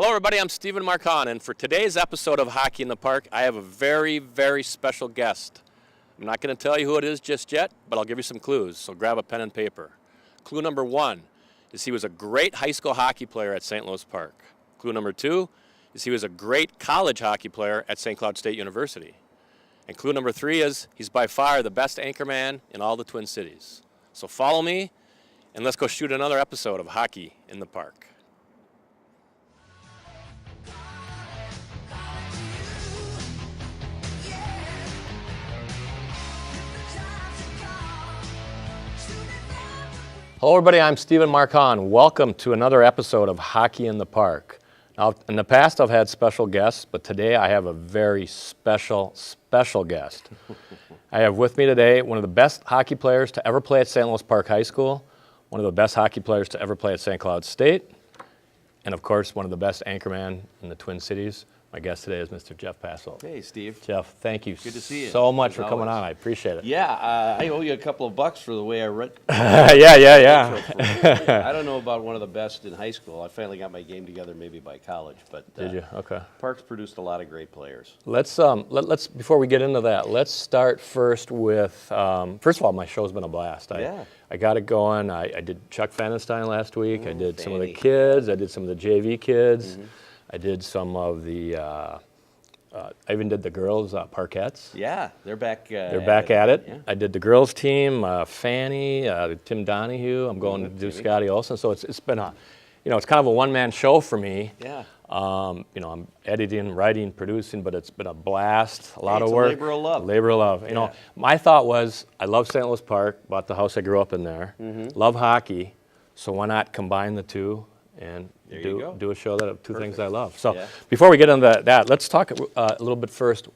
Hello everybody, I'm Stephen Hahn, and for today's episode of Hockey in the Park, I have a very, very special guest. I'm not going to tell you who it is just yet, but I'll give you some clues, so grab a pen and paper. Clue number 1 is he was a great high school hockey player at St. Louis Park. Clue number 2 is he was a great college hockey player at St. Cloud State University. And clue number 3 is he's by far the best anchorman in all the Twin Cities. So follow me, and let's go shoot another episode of Hockey in the Park. Hello everybody, I'm Stephen Hahn. Welcome to another episode of Hockey in the Park. Now, in the past I've had special guests, but today I have a very special guest. I have with me today one of the best hockey players to ever play at St. Louis Park High School, one of the best hockey players to ever play at St. Cloud State, and of course one of the best anchormen in the Twin Cities. My guest today is Mr. Jeff Passolt. Hey, Steve. Jeff, thank you Good to see you. so much for coming on. I appreciate it. Yeah, I owe you a couple of bucks for the way I read. Yeah. I don't know about one of the best in high school. I finally got my game together maybe by college, but Did you? Okay. Park's produced a lot of great players. Let's before we get into that, let's start first with first of all, my show's been a blast. I got it going. I did Chuck Fannenstein last week. I did some of the kids. I did some of the JV kids. I did some of the. I even did the girls' Parkettes. Yeah, they're back. They're back at it. Yeah. I did the girls' team. Fanny, Tim Donahue. I'm going to do Scotty Olsen. So it's been a, it's kind of a one-man show for me. Yeah. I'm editing, writing, producing, but it's been a blast. A lot of work. Labor of love. Labor of love. You know, my thought was, I love St. Louis Park. Bought the house I grew up in there. Love hockey. So why not combine the two and do a show that of two things I love. So before we get into that, let's talk a little bit first.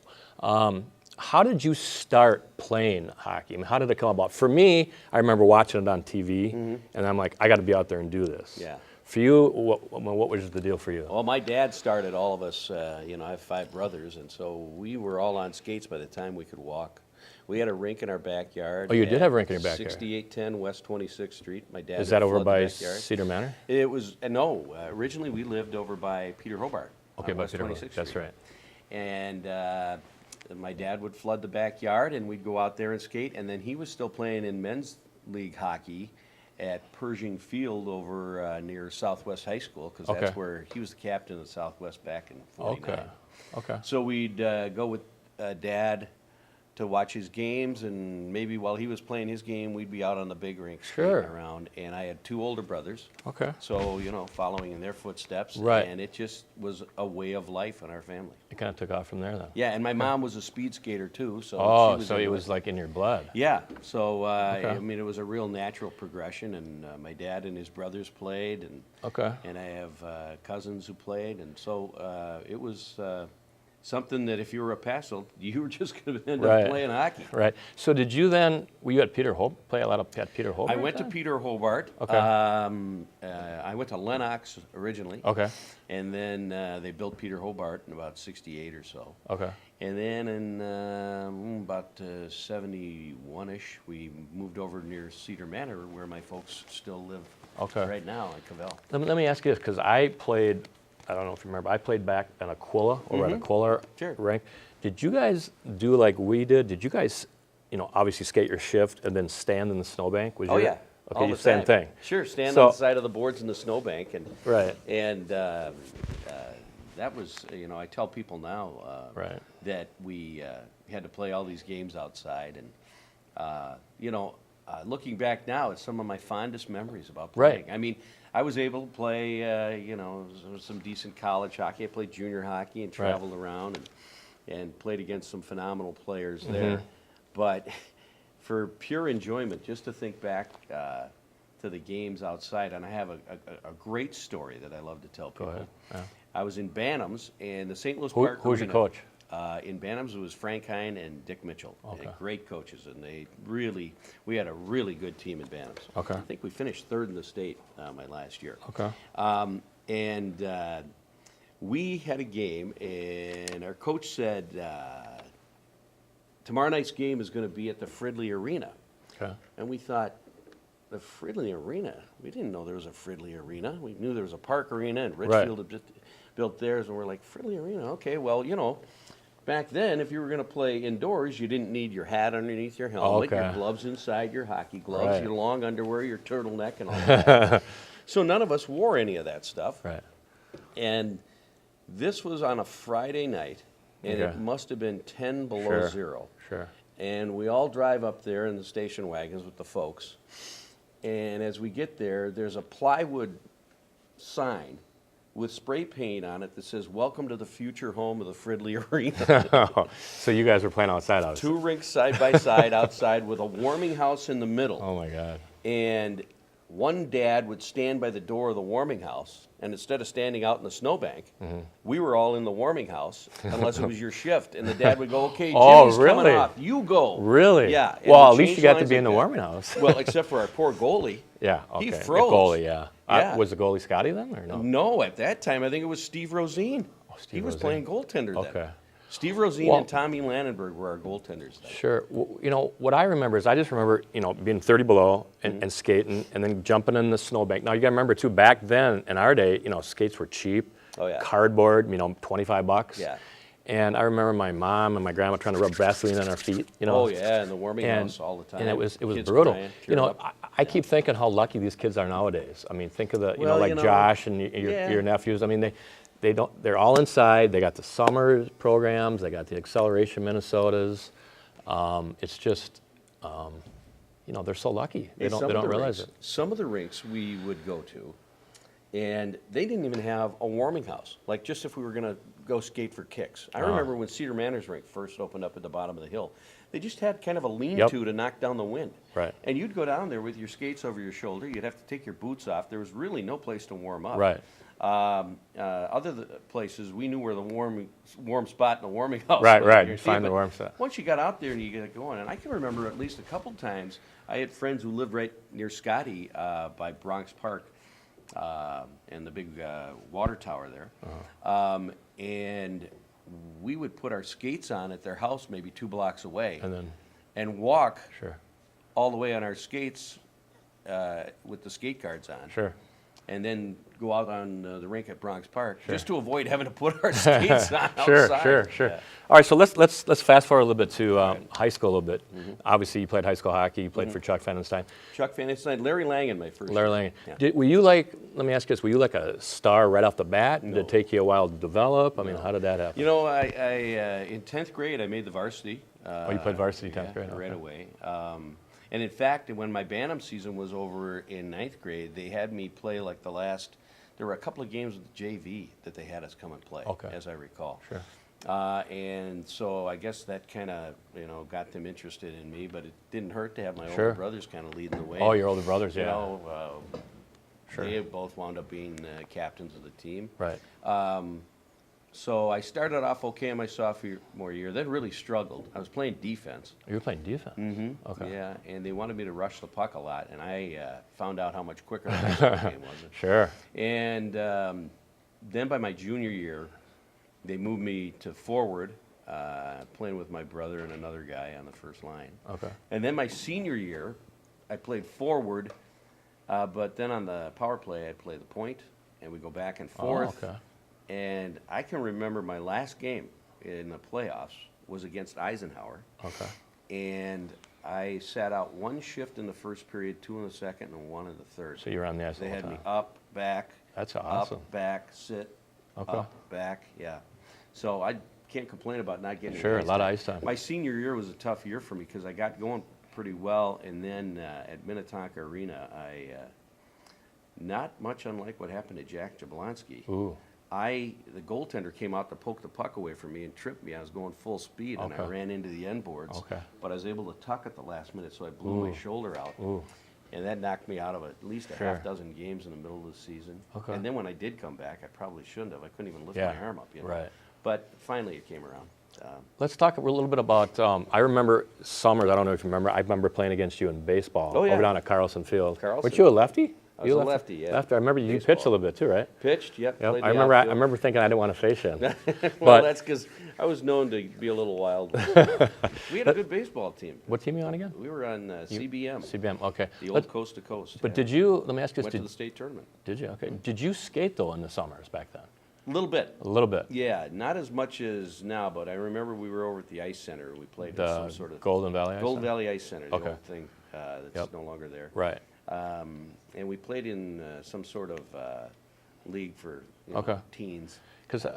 How did you start playing hockey? I mean, how did it come about? For me, I remember watching it on TV, and I'm like, I got to be out there and do this. Yeah. For you, what was the deal for you? Well, my dad started all of us. I have 5 brothers, and so we were all on skates by the time we could walk. We had a rink in our backyard. Oh, you did have a rink in your backyard? 6810 West 26th Street. My dad. Is that over by Cedar Manor? It was no. Originally, we lived over by Peter Hobart. Okay, by West Peter 26th Hobart. That's Street. right. And my dad would flood the backyard, and we'd go out there and skate. And then he was still playing in men's league hockey at Pershing Field over near Southwest High School, because that's where he was the captain of Southwest back in '49. Okay. So we'd go with Dad to watch his games, and maybe while he was playing his game, we'd be out on the big rink skating around. And I had 2 older brothers. Okay. So, following in their footsteps. Right. And it just was a way of life in our family. It kind of took off from there, then. Yeah, and my mom was a speed skater, too. So so it was like in your blood. Yeah. So, I mean, it was a real natural progression, and my dad and his brothers played, and I have cousins who played, and so it was something that if you were a Passolt, you were just going to end up playing hockey. Right. So did you then, were you at play a lot at Peter Hobart? I went to Peter Hobart. Okay. I went to Lennox originally. Okay. And then they built Peter Hobart in about '68 or so. Okay. And then in about 71-ish, we moved over near Cedar Manor, where my folks still live right now in Cavell. Let me ask you this, because I played, I don't know if you remember, I played back in Aquila, over at Aquila rink. Did you guys do like we did? Did you guys, obviously skate your shift and then stand in the snowbank? Oh, yeah. Okay, all the same time. thing. Sure, stand on the side of the boards in the snowbank. And, and that was, I tell people now that we had to play all these games outside. And, looking back now, it's some of my fondest memories about playing. I mean, I was able to play, some decent college hockey. I played junior hockey and traveled around and played against some phenomenal players there. But for pure enjoyment, just to think back to the games outside, and I have a great story that I love to tell people. Go ahead. Yeah. I was in Bantams, and the St. Louis Park Who was your coach? In Bantams, it was Frank Hahn and Dick Mitchell. Great coaches, and we had a really good team in Bantams. Okay. I think we finished 3rd in the state my last year. Okay. And we had a game, and our coach said, tomorrow night's game is going to be at the Fridley Arena. Okay. And we thought, the Fridley Arena? We didn't know there was a Fridley Arena. We knew there was a Park Arena in Richfield. built theirs, and we're like, Fridley Arena, okay, well, you know, back then, if you were going to play indoors, you didn't need your hat underneath your helmet, your gloves inside your hockey gloves, your long underwear, your turtleneck, and all that. So none of us wore any of that stuff. Right. And this was on a Friday night, and it must have been 10 below zero. Sure. And we all drive up there in the station wagons with the folks. And as we get there, there's a plywood sign with spray paint on it that says, "Welcome to the future home of the Fridley Arena." So you guys were playing outside, obviously. 2 rinks side by side outside with a warming house in the middle. Oh, my God. And one dad would stand by the door of the warming house, and instead of standing out in the snowbank, we were all in the warming house, unless it was your shift. And the dad would go, "Okay, Jimmy's coming off. You go." Really? Yeah. Well, at least you got to be in the warming house. Well, except for our poor goalie. Yeah, okay. He froze. The goalie, yeah. Yeah. Was the goalie Scotty then, or no? No, at that time, I think it was Steve Rosine. He was playing goaltender then. Okay. Steve Rosine and Tommy Lannenberg were our goaltenders then. Sure. Well, you know, what I remember is I just remember, you know, being 30 below and skating and then jumping in the snowbank. Now, you got to remember, too, back then, in our day, you know, skates were cheap. Oh, yeah. Cardboard, you know, $25. Yeah. And I remember my mom and my grandma trying to rub Vaseline on our feet, you know. Oh, yeah, in the warming house all the time. And it was Kids brutal. crying, You know, I keep thinking how lucky these kids are nowadays. I mean, think of the, you know, Well, like you know, Josh and your nephews. I mean, they're all inside. They got the summer programs. They got the Acceleration Minnesotas. It's just, you know, they're so lucky. They don't realize it. Some of the rinks we would go to, and they didn't even have a warming house. Like, just if we were going to go skate for kicks. I remember when Cedar Manor's rink first opened up at the bottom of the hill. They just had kind of a lean-to to knock down the wind. Right. And you'd go down there with your skates over your shoulder. You'd have to take your boots off. There was really no place to warm up. Right. Other places, we knew where the warm spot in the warming house Right, was. right. You find the warm spot. Once you got out there and you get going, and I can remember at least a couple times, I had friends who lived right near Scotty by Bronx Park and the big water tower there. And we would put our skates on at their house maybe 2 blocks away and walk all the way on our skates with the skate guards on. Sure. And then go out on the rink at Bronx Park just to avoid having to put our skates on outside. Sure. Yeah. All right, so let's fast forward a little bit to high school a little bit. Obviously, you played high school hockey. You played for Chuck Fenenstein. Chuck Fenenstein, Larry Langen, my first. Larry Langen. Yeah. Were you like? Let me ask you this: were you like a star right off the bat? No. Did it take you a while to develop? I mean, how did that happen? You know, I in 10th grade I made the varsity. You played varsity 10th grade? Right away. And in fact, when my Bantam season was over in 9th grade, they had me play like the last. There were a couple of games with the JV that they had us come and play, as I recall. Sure. And so I guess that kind of, you know, got them interested in me, but it didn't hurt to have my older brothers kind of leading the way. Oh, your older brothers, You know, Sure. they both wound up being captains of the team. Right. So I started off okay in my sophomore year, then really struggled. I was playing defense. You were playing defense? Mm-hmm. Okay. Yeah, and they wanted me to rush the puck a lot, and I found out how much quicker the high school game was. Sure. And then by my junior year, they moved me to forward, playing with my brother and another guy on the first line. Okay. And then my senior year, I played forward, but then on the power play, I'd play the point, and we'd go back and forth. Oh, okay. And I can remember my last game in the playoffs was against Eisenhower. Okay. And I sat out 1 shift in the first period, 2 in the second, and 1 in the third. So you were on the ice They the whole had time. me up, back. That's awesome. Up, back, sit, Okay. up, back, yeah. So I can't complain about not getting Sure, a any lot of time. ice time. My senior year was a tough year for me because I got going pretty well, and then at Minnetonka Arena, not much unlike what happened to Jack Jablonski. Ooh. The goaltender came out to poke the puck away from me and tripped me. I was going full speed, and I ran into the end boards. Okay. But I was able to tuck at the last minute, so I blew my shoulder out. Ooh. And that knocked me out of at least a half dozen games in the middle of the season. Okay. And then when I did come back, I probably shouldn't have. I couldn't even lift my arm up. You know? Right. But finally it came around. Let's talk a little bit about, I remember summers, I don't know if you remember, I remember playing against you in baseball over down at Carlson Field. Weren't you a lefty? I was a lefty, yeah. Lefty. I remember you pitched a little bit too, right? Pitched, yep. I remember thinking I didn't want to face you. Well, that's because I was known to be a little wild. We had a good baseball team. What team are you on again? We were on CBM. CBM, okay. The old Coast to Coast. But did you, let me ask you this. Went to the state tournament. Did you? Okay. Did you skate though in the summers back then? A little bit. A little bit. Yeah, not as much as now, but I remember we were over at the Ice Center. We played at some sort of Golden Valley Ice Golden Center? Valley Ice Center, the Okay. old thing that's no longer there. Right. And we played in some sort of league for teens. Because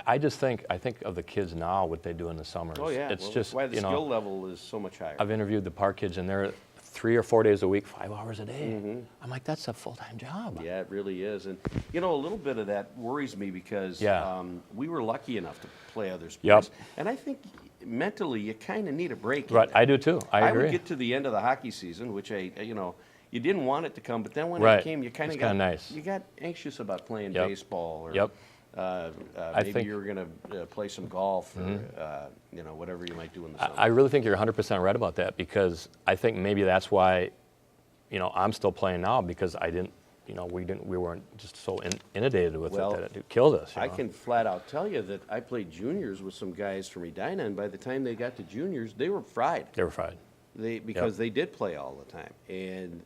I think of the kids now, what they do in the summers. Oh yeah, it's well, just that's why the skill level is so much higher. I've interviewed the park kids, and they're 3 or 4 days a week, 5 hours a day. I'm like, that's a full-time job. Yeah, it really is. And, a little bit of that worries me because we were lucky enough to play other sports. Yep. And I think mentally you kind of need a break. Right, I do too. I agree. I would get to the end of the hockey season, which you didn't want it to come, but then when Right. it came, you kind of got nice. You got anxious about playing Yep. baseball or Yep. maybe you were going to play some golf or whatever you might do in the summer. I really think you're 100% right about that, because I think maybe that's why, I'm still playing now, because I didn't, we weren't just so inundated with it that it killed us. I can flat out tell you that I played juniors with some guys from Edina, and by the time they got to juniors, they were fried. They were fried. Because they did play all the time, and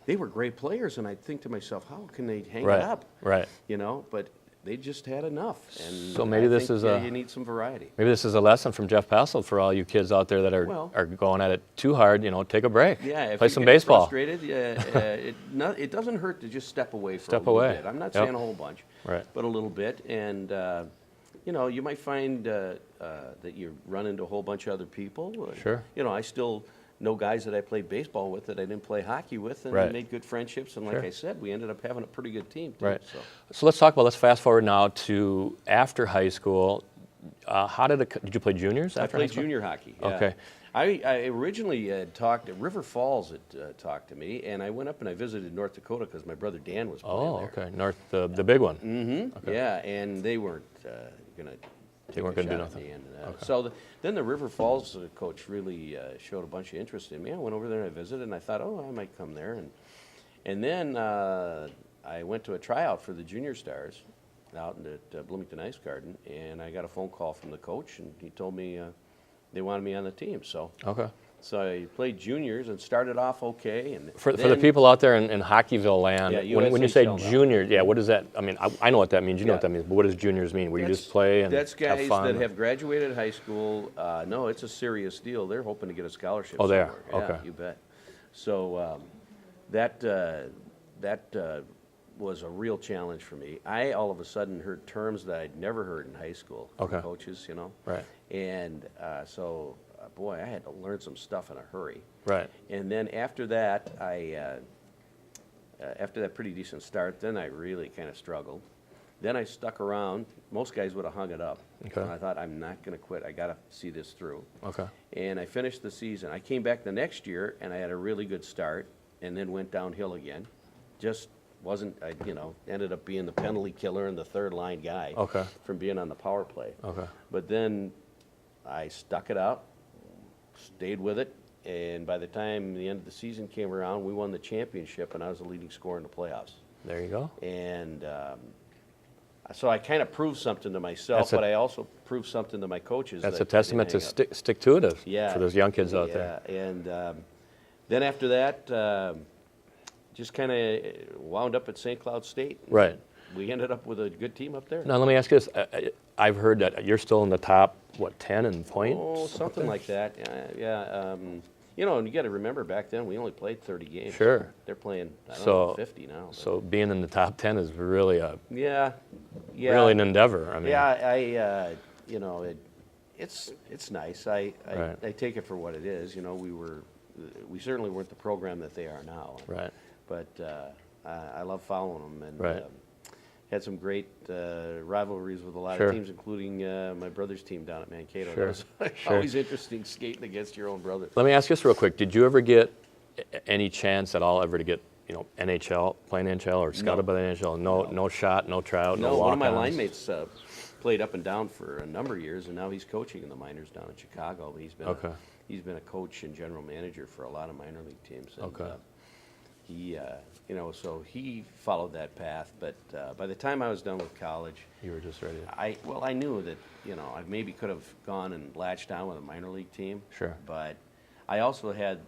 they were great players. And I think to myself, how can they hang it up? Right. But they just had enough. And so maybe you need some variety. Maybe this is a lesson from Jeff Passolt for all you kids out there that are going at it too hard. Take a break. Yeah, play some baseball. Frustrated, it doesn't hurt to just step away for a little bit. I'm not saying a whole bunch, but a little bit. And you might find that you run into a whole bunch of other people. Sure. I still know guys that I played baseball with that I didn't play hockey with, and made good friendships. And like I said, we ended up having a pretty good team too. Right. So let's fast forward now to after high school. Did you play juniors after high school? I played junior hockey. Yeah. Okay. I originally had talked at River Falls. Talked to me, and I went up and I visited North Dakota because my brother Dan was playing there. Oh, okay. North, the big one. Mm-hmm. Okay. Yeah, and they weren't going to. They weren't going to do nothing. So then the River Falls coach really showed a bunch of interest in me. I went over there and I visited, and I thought, I might come there. And then I went to a tryout for the Junior Stars out at Bloomington Ice Garden, and I got a phone call from the coach, and he told me they wanted me on the team. So I played juniors and started off okay. And for the people out there in Hockeyville land, when you say junior, what does that? I mean, I know what that means. You know what that means. But what does juniors mean? Where you just play and that's guys have fun? that have graduated high school. No, it's a serious deal. They're hoping to get a scholarship. Oh, they are. Somewhere. Okay. Yeah, you bet. So that was a real challenge for me. I all of a sudden heard terms that I'd never heard in high school from coaches. Right. And so. Boy, I had to learn some stuff in a hurry. Right. And then after that, after that pretty decent start, then I really kind of struggled. Then I stuck around. Most guys would have hung it up. Okay. And I thought, I'm not going to quit. I got to see this through. Okay. And I finished the season. I came back the next year, and I had a really good start, and then went downhill again. Just wasn't, ended up being the penalty killer and the third line guy from being on the power play. Okay. But then I stuck it out. Stayed with it, and by the time the end of the season came around, we won the championship, and I was the leading scorer in the playoffs. There you go. And so I kind of proved something to myself, but I also proved something to my coaches. That's a testament to stick-to-it for those young kids out there. And then after that, just kind of wound up at St. Cloud State. Right. We ended up with a good team up there. Now, let me ask you this. I've heard that you're still in the top, 10 in points? Oh, something like that. Yeah. And you got to remember, back then we only played 30 games. Sure. They're playing, I don't know, 50 now. But. So being in the top 10 is really really an endeavor. I mean, it's nice. I take it for what it is. We certainly weren't the program that they are now. Right. But I love following them, and had some great rivalries with a lot of teams, including my brother's team down at Mankato. Sure. That was always interesting, skating against your own brother. Let me ask you this real quick. Did you ever get any chance at all to get NHL, playing NHL, or scouted by the NHL? No shot, no tryout, no walk-ons? One of my line mates played up and down for a number of years, and now he's coaching in the minors down in Chicago. He's been a coach and general manager for a lot of minor league teams. And, so he followed that path. But by the time I was done with college, you were just ready. I knew that I maybe could have gone and latched on with a minor league team. Sure. But I also had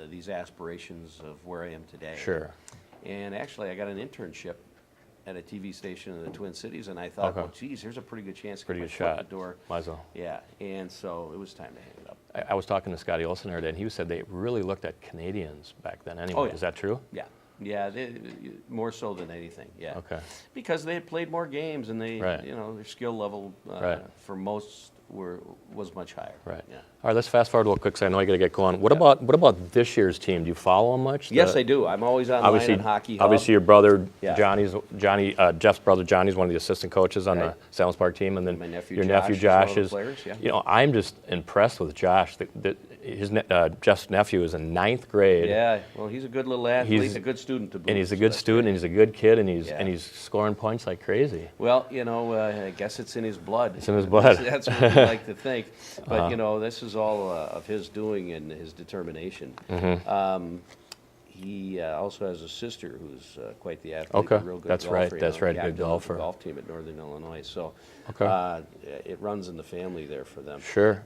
these aspirations of where I am today. Sure. And actually, I got an internship at a TV station in the Twin Cities, and I thought, well, geez, here's a pretty good chance to get my foot in the door. Might as well. Yeah, and so it was time to hang it up. I was talking to Scotty Olsen the other day, and he said they really looked at Canadians back then anyway. Oh, yeah. Is that true? Yeah. Yeah, more so than anything, yeah. Okay. Because they had played more games, and they, you know, their skill level for most was much higher. Right. Yeah. All right, let's fast forward real quick, because I know you got to get going. What about this year's team? Do you follow them much? Yes, I do. I'm always online on Hockey Hub. Obviously, your brother Jeff's brother Johnny's one of the assistant coaches on the Salem Park team, and then my nephew your Josh nephew Josh is. Players, You know, I'm just impressed with Josh. Jeff's nephew is in 9th grade. Yeah, well, he's a good little athlete. He's a good student to boot. And he's a good student, and he's a good kid, and he's scoring points like crazy. Well, you know, I guess it's in his blood. It's in his blood. That's what we like to think. But you know, this is all of his doing and his determination. He also has a sister who's quite the athlete. Okay, a real good that's golfer, right. That's right. Good golfer. Golf team at Northern Illinois. So it runs in the family there for them. Sure.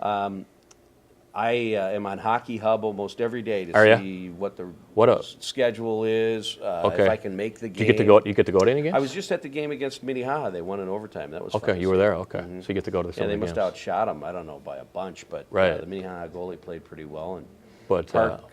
I am on Hockey Hub almost every day to see what the schedule is. If I can make the game. You get to go to any games? I was just at the game against Minnehaha. They won in overtime. That was fun. Okay. You were there. Okay. So you get to go to the. Yeah, they must have outshot them. I don't know by a bunch, but the Minnehaha goalie played pretty well, and Park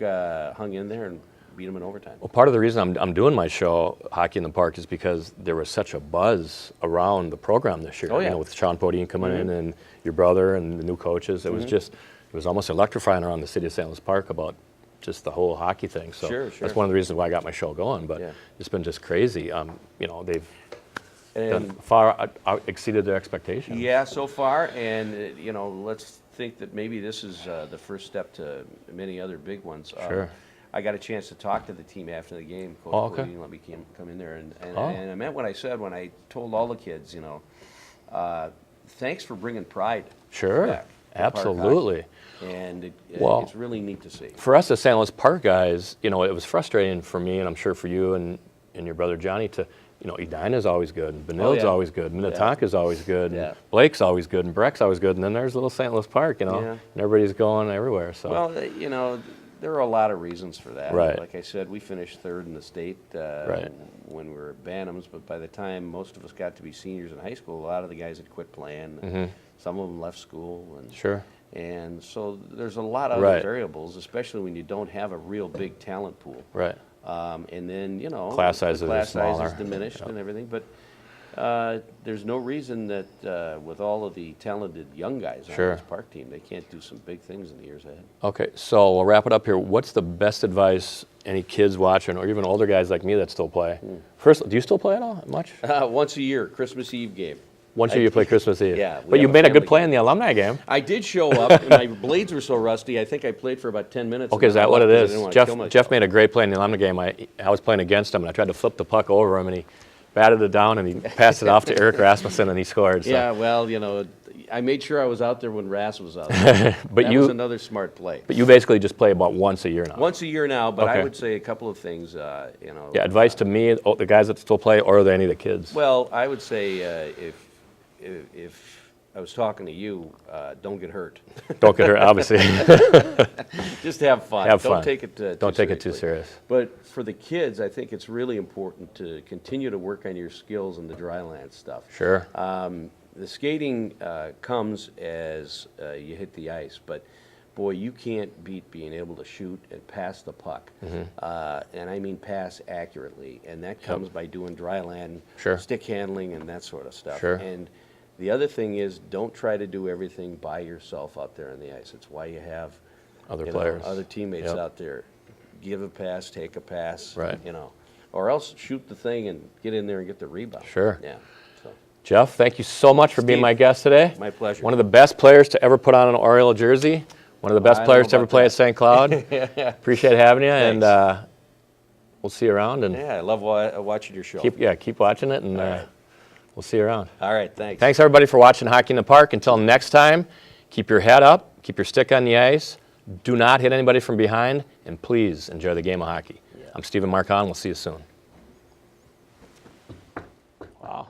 hung in there and beat them in overtime. Well, part of the reason I'm doing my show, Hockey in the Park, is because there was such a buzz around the program this year. Oh, yeah. You know, with Sean Podine coming in and your brother and the new coaches. It was just. It was almost electrifying around the city of St. Louis Park about just the whole hockey thing. So that's one of the reasons why I got my show going. But it's been just crazy. You know, they've far exceeded their expectations. Yeah, so far. And, you know, let's think that maybe this is the first step to many other big ones. Sure. I got a chance to talk to the team after the game. Coach Podine let me come in there. And I meant what I said when I told all the kids, you know, thanks for bringing pride back. Absolutely. And it's really neat to see. For us as St. Louis Park guys, you know, it was frustrating for me, and I'm sure for you and your brother Johnny, to, you know, Edina's always good, and Benilde's always good, Minnetonka's always good, and Blake's always good, and Breck's always good, and then there's little St. Louis Park, you know, and everybody's going everywhere. So. Well, you know, there are a lot of reasons for that. Right. Like I said, we finished 3rd in the state when we were at Bantams, but by the time most of us got to be seniors in high school, a lot of the guys had quit playing. Some of them left school. And And so there's a lot of other variables, especially when you don't have a real big talent pool. Right. And then, you know, class size is diminished and everything. But there's no reason that with all of the talented young guys on this Park team, they can't do some big things in the years ahead. Okay, so we'll wrap it up here. What's the best advice any kids watching, or even older guys like me that still play? First, do you still play at all much? Once a year, Christmas Eve game. Once a year you play Christmas Eve. Yeah. But you made a good play in the alumni game. I did show up, and my blades were so rusty, I think I played for about 10 minutes. Okay, is that what it is? Jeff made a great play in the alumni game. I was playing against him, and I tried to flip the puck over him, and he batted it down, and he passed it off to Eric Rasmussen, and he scored. So. Yeah, well, you know, I made sure I was out there when Ras was out there. But that was another smart play. But you basically just play about once a year now. Once a year now, but I would say a couple of things, you know. Yeah, advice to me, the guys that still play, or are there any of the kids? Well, I would say if I was talking to you, don't get hurt. Don't get hurt, obviously. Just have fun. Have fun. Don't take it too serious. But for the kids, I think it's really important to continue to work on your skills in the dry land stuff. Sure. The skating comes as you hit the ice, but boy, you can't beat being able to shoot and pass the puck. And I mean pass accurately. And that comes by doing dry land, stick handling, and that sort of stuff. Sure. And the other thing is, don't try to do everything by yourself out there on the ice. It's why you have other players, other teammates out there. Give a pass, take a pass, you know, or else shoot the thing and get in there and get the rebound. Sure. Yeah. So. Jeff, thank you so much for being my guest today. My pleasure. One of the best players to ever put on an Oriole jersey. One of the best players to ever play at St. Cloud. Appreciate having you, and we'll see you around. And I love watching your show. Keep watching it, and we'll see you around. All right, thanks. Thanks, everybody, for watching Hockey in the Park. Until next time, keep your head up, keep your stick on the ice, do not hit anybody from behind, and please enjoy the game of hockey. I'm Stephen Marcon. We'll see you soon. Wow.